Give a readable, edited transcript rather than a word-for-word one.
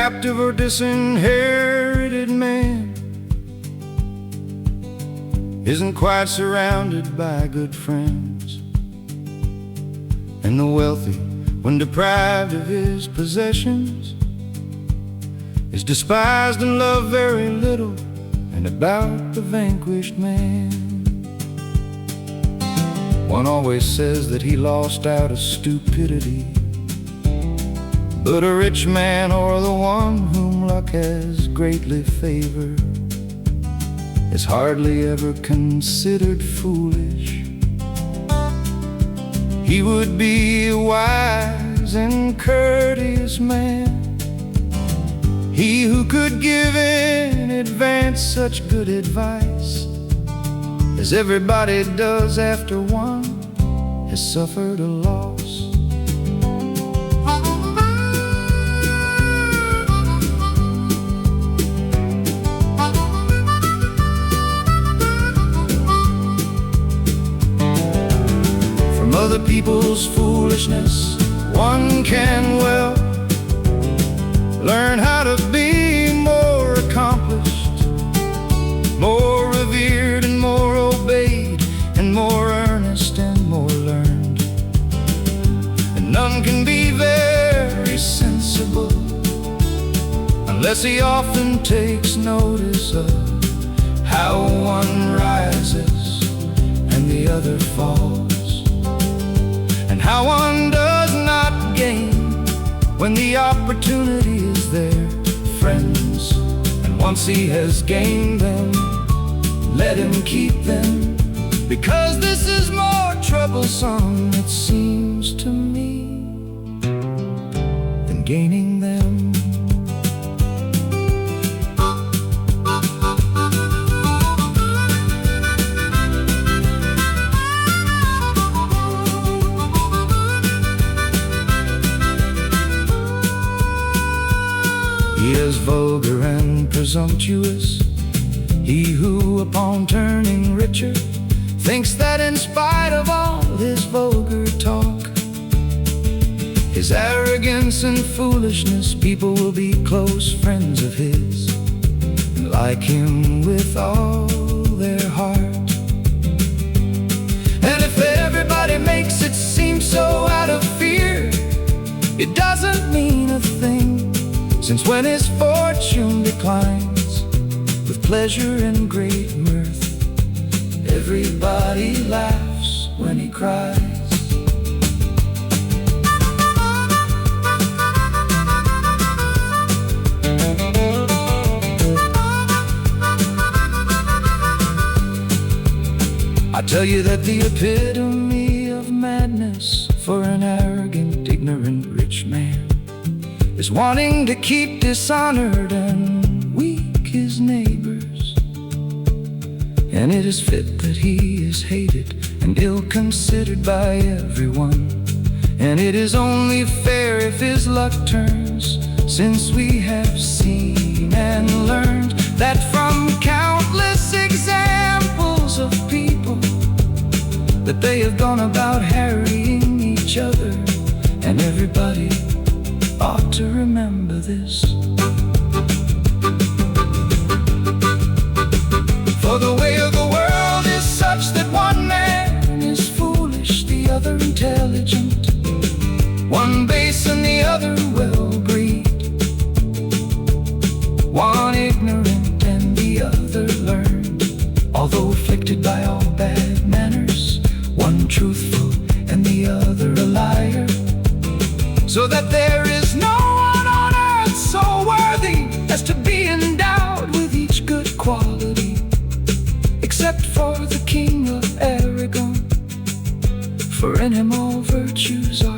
captive or disinherited man isn't quite surrounded by good friends, and the wealthy, when deprived of his possessions, is despised and loved very little. And about the vanquished man, one always says that he lost out of stupidity, but a rich man, or the one whom luck has greatly favored, is hardly ever considered foolish. He would be a wise and courteous man, he who could give in advance such good advice as everybody does after one has suffered a loss. From other people's foolishness, one can well learn how to be more accomplished, more revered and more obeyed, and more earnest and more learned. And none can be very sensible unless he often takes notice of how one rises and the other falls, and how one does not gain when the opportunity is there. Friends, and once he has gained them, let him keep them, because this is more troublesome, it seems to me, than gaining them. He is vulgar and presumptuous, he who upon turning richer thinks that in spite of all his vulgar talk, his arrogance and foolishness, people will be close friends of his and like him with all their heart. And if everybody makes it seem so out of fear, it doesn't mean a thing, since when his fortune declines with pleasure and great mirth, everybody laughs when he cries. I tell you that the epitome of madness for an arrogant, ignorant, rich man is wanting to keep dishonored and weak his neighbors. And it is fit that he is hated and ill-considered by everyone, and it is only fair if his luck turns, since we have seen and learned that from countless examples of people that they have gone about harrying each other. And everybody ought to remember this, for the way of the world is such that one man is foolish, the other intelligent, one base and the other well-breed, one ignorant and the other learned, although afflicted by all bad manners, one truthful and the other a liar, so that there is no one on earth so worthy as to be endowed with each good quality, except for the King of Aragon, for in him all virtues are